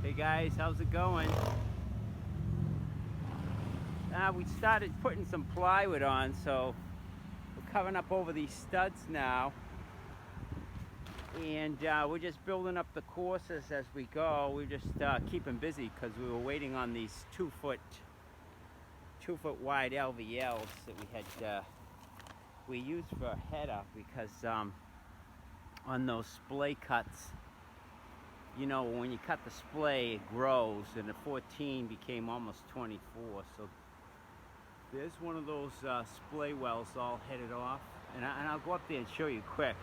Hey guys, how's it going? We started putting some plywood on, so we're covering up over these studs now. And we're just building up the courses as we go. We're just keeping busy because we were waiting on these 2 foot wide LVLs that we used for a header, because on those splay cuts, you know, when you cut the splay, it grows, and the 14 became almost 24. So there's one of those splay wells all headed off, and I'll go up there and show you quick.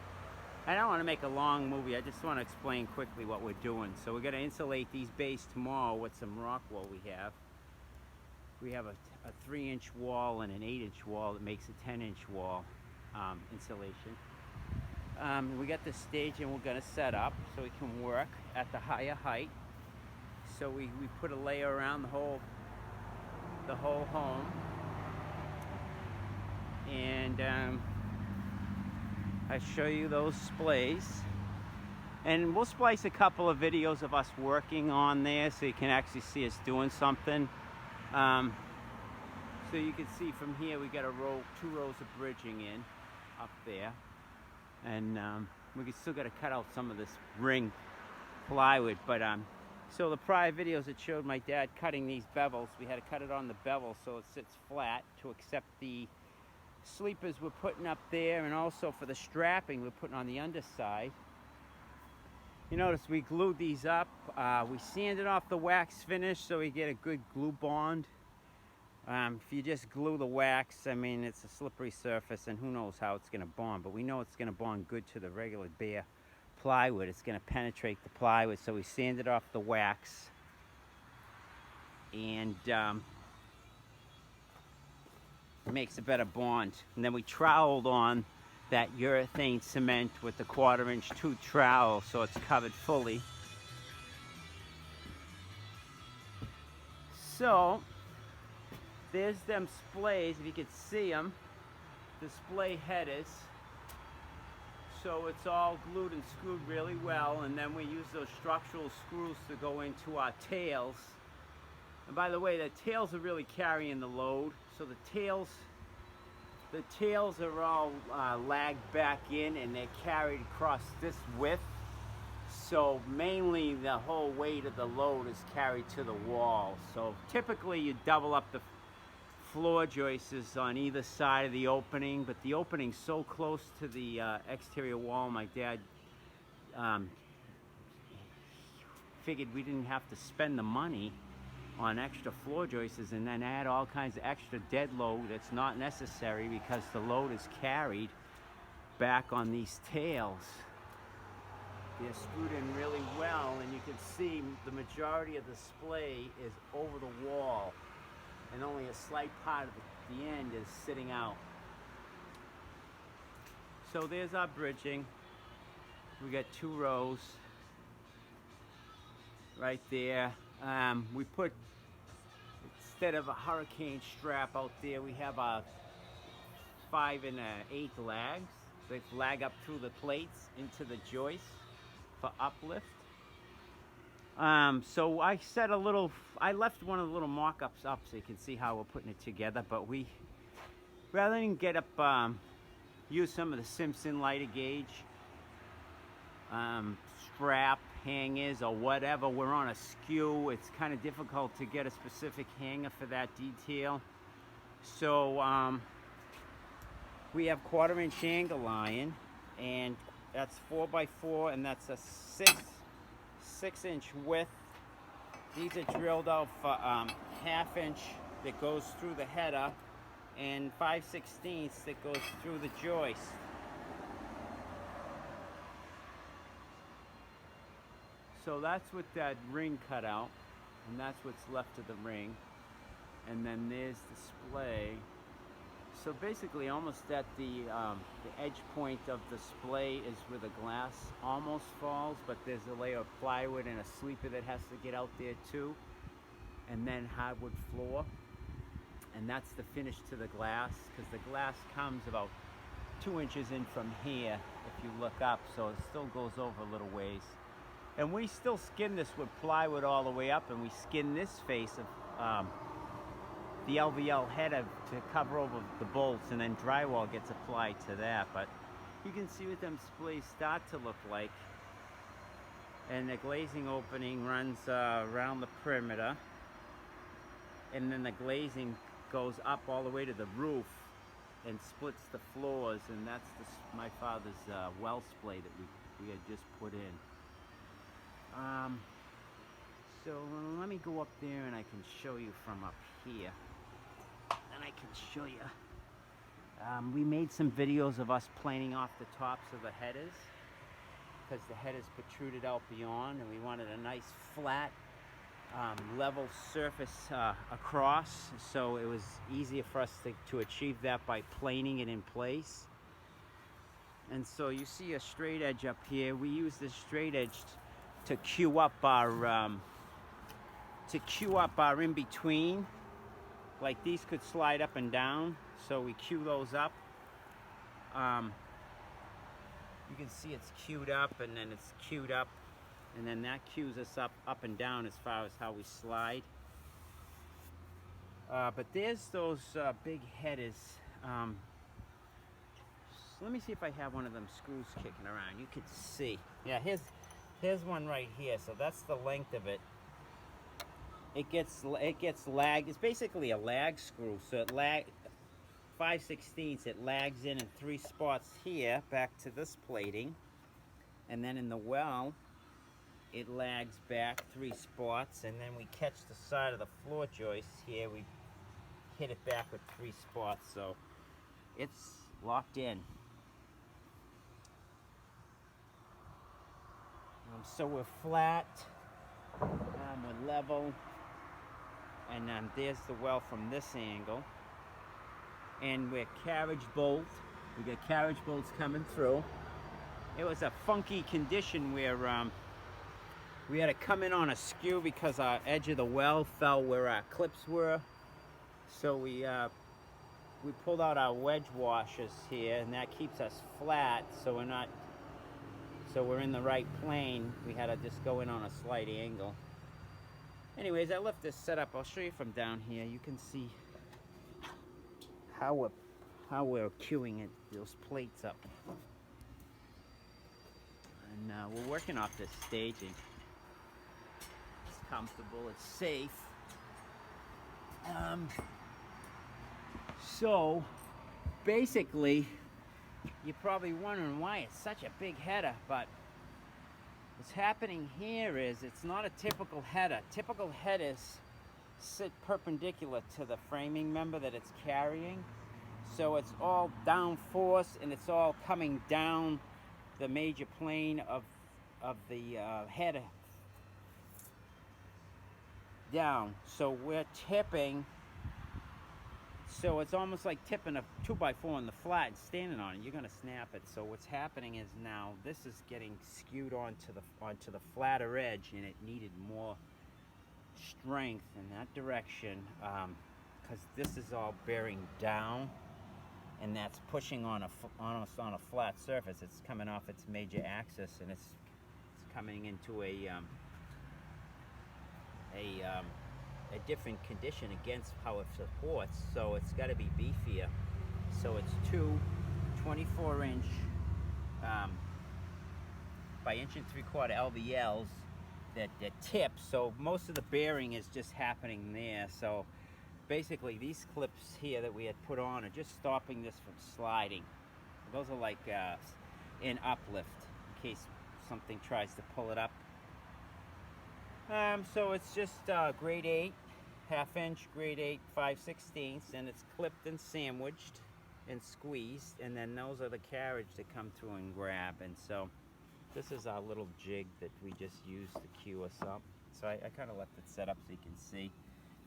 I don't want to make a long movie. I just want to explain quickly what we're doing. So we're going to insulate these bays tomorrow with some rock wool we have. We have a 3-inch wall and an 8-inch wall that makes a 10-inch wall insulation. We got the stage, and we're going to set up so we can work at the higher height. So we put a layer around the whole home, and I show you those splays, and we'll splice a couple of videos of us working on there so you can actually see us doing something. So you can see from here we got 2 rows of bridging in up there. And we still got to cut out some of this ring plywood, but so the prior videos that showed my dad cutting these bevels, we had to cut it on the bevel so it sits flat to accept the sleepers we're putting up there, and also for the strapping we're putting on the underside. You notice we glued these up. We sanded off the wax finish so we get a good glue bond. If you just glue the wax, I mean, it's a slippery surface, and who knows how it's going to bond, but we know it's going to bond good to the regular bare plywood. It's going to penetrate the plywood, so we sanded off the wax, and it makes a better bond. And then we troweled on that urethane cement with the 1/4-inch tooth trowel so it's covered fully. So there's them splays, if you could see them, the splay headers. So it's all glued and screwed really well, and then we use those structural screws to go into our tails. And by the way, the tails are really carrying the load. So the the tails are all lagged back in, and they're carried across this width. So mainly the whole weight of the load is carried to the wall. So typically you double up the floor joists on either side of the opening, but the opening's so close to the exterior wall, my dad figured we didn't have to spend the money on extra floor joists and then add all kinds of extra dead load that's not necessary, because the load is carried back on these tails. They're screwed in really well, and you can see the majority of the splay is over the wall, and only a slight part of the end is sitting out. So there's our bridging. We got 2 rows right there. We put, instead of a hurricane strap out there, we have a 5 1/8 lags. They lag up through the plates into the joist for uplift. So I set a little, I left one of the little mock-ups up so you can see how we're putting it together, but we, rather than get up, use some of the Simpson lighter gauge strap hangers or whatever, we're on a skew. It's kind of difficult to get a specific hanger for that detail. So we have 1/4" angle iron, and that's 4x4, and that's a 6-inch width. These are drilled out for 1/2 inch that goes through the header, and 5/16 that goes through the joist. So that's with that ring cut out, and that's what's left of the ring. And then there's the splay. So basically, almost at the edge point of the splay is where the glass almost falls, but there's a layer of plywood and a sleeper that has to get out there too, and then hardwood floor, and that's the finish to the glass, because the glass comes about 2 inches in from here if you look up, so it still goes over a little ways. And we still skin this with plywood all the way up, and we skin this face of the LVL header to cover over the bolts, and then drywall gets applied to that. But you can see what them splays start to look like. And the glazing opening runs around the perimeter, and then the glazing goes up all the way to the roof and splits the floors, and that's my father's well splay that we had just put in. So let me go up there and I can show you from up here. And I can show you. We made some videos of us planing off the tops of the headers, because the headers protruded out beyond, and we wanted a nice flat level surface across, so it was easier for us to achieve that by planing it in place. And so you see a straight edge up here. We use this straight edge to cue up our in between. Like these could slide up and down, so we cue those up. You can see it's queued up, and then it's queued up, and then that cues us up and down as far as how we slide. But there's those big headers. So let me see if I have one of them screws kicking around. You could see. Yeah, here's one right here. So that's the length of it. It gets lagged. It's basically a lag screw. So it 5/16. It lags in 3 spots here back to this plating, and then in the well, it lags back 3 spots, and then we catch the side of the floor joist here. We hit it back with 3 spots, so it's locked in. So we're flat, we're level, and there's the well from this angle. And we're carriage bolt. We got carriage bolts coming through. It was a funky condition where we had to come in on a skew because our edge of the well fell where our clips were. So we pulled out our wedge washers here, and that keeps us flat, so we're in the right plane. We had to just go in on a slight angle. Anyways, I left this set up. I'll show you from down here. You can see how how we're queuing it, those plates up. And we're working off this staging. It's comfortable, it's safe. So basically, you're probably wondering why it's such a big header, but what's happening here is it's not a typical header. Typical headers sit perpendicular to the framing member that it's carrying. So it's all down force and it's all coming down the major plane of the header down. So we're tipping. So it's almost like tipping a 2x4 on the flat and standing on it. You're gonna snap it. So what's happening is now this is getting skewed onto the flatter edge, and it needed more strength in that direction because this is all bearing down, and that's pushing on almost on a flat surface. It's coming off its major axis, and it's coming into a different condition against how it supports, so it's got to be beefier. So it's two 24-inch by 1 3/4 LVLs that tip, so most of the bearing is just happening there. So basically these clips here that we had put on are just stopping this from sliding. Those are like an uplift in case something tries to pull it up. So it's just grade 8, 1/2 inch, grade 8, 5/16, and it's clipped and sandwiched and squeezed, and then those are the carriage that come through and grab. And so this is our little jig that we just used to cue us up. So I kind of left it set up so you can see.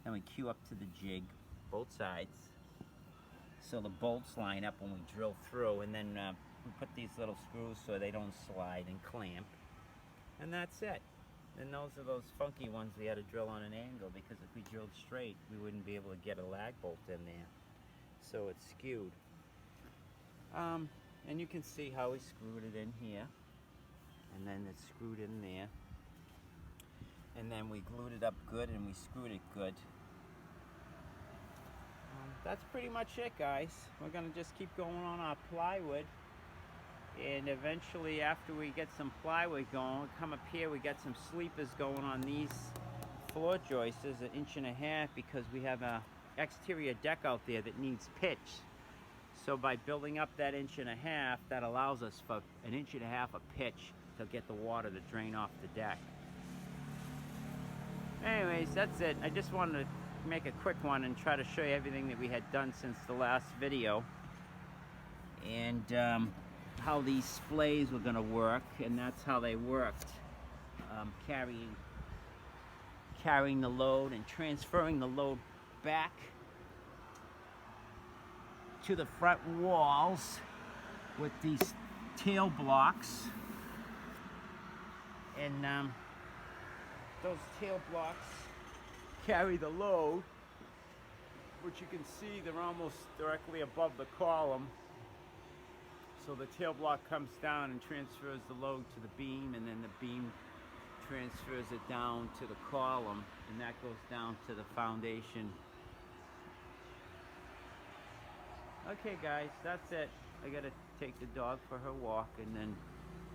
Then we cue up to the jig, both sides, so the bolts line up when we drill through, and then we put these little screws so they don't slide and clamp, and that's it. And those are those funky ones we had to drill on an angle, because if we drilled straight, we wouldn't be able to get a lag bolt in there. So it's skewed. And you can see how we screwed it in here. And then it's screwed in there. And then we glued it up good and we screwed it good. That's pretty much it, guys. We're gonna just keep going on our plywood. And eventually, after we get some plywood going, we'll come up here, we got some sleepers going on these floor joists, 1.5 inches, because we have a exterior deck out there that needs pitch. So by building up that 1.5 inches, that allows us for 1.5 inches of pitch to get the water to drain off the deck. Anyways, that's it. I just wanted to make a quick one and try to show you everything that we had done since the last video. And how these splays were going to work, and that's how they worked. Carrying the load and transferring the load back to the front walls with these tail blocks. And those tail blocks carry the load, which you can see they're almost directly above the column. So the tail block comes down and transfers the load to the beam, and then the beam transfers it down to the column, and that goes down to the foundation. Okay guys, that's it. I gotta take the dog for her walk, and then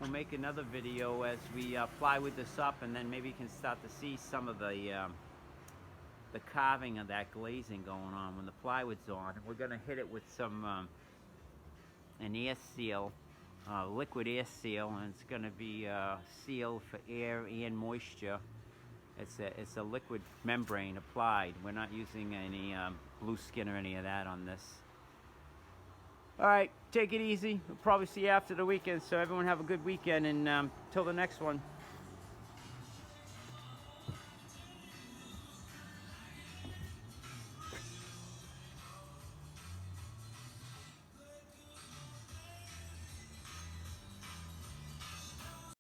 we'll make another video as we plywood this up, and then maybe you can start to see some of the carving of that glazing going on when the plywood's on. We're gonna hit it with some an air seal, liquid air seal, and it's going to be sealed for air and moisture. It's a liquid membrane applied. We're not using any blue skin or any of that on this. Alright, take it easy. We'll probably see you after the weekend, so everyone have a good weekend, and till the next one.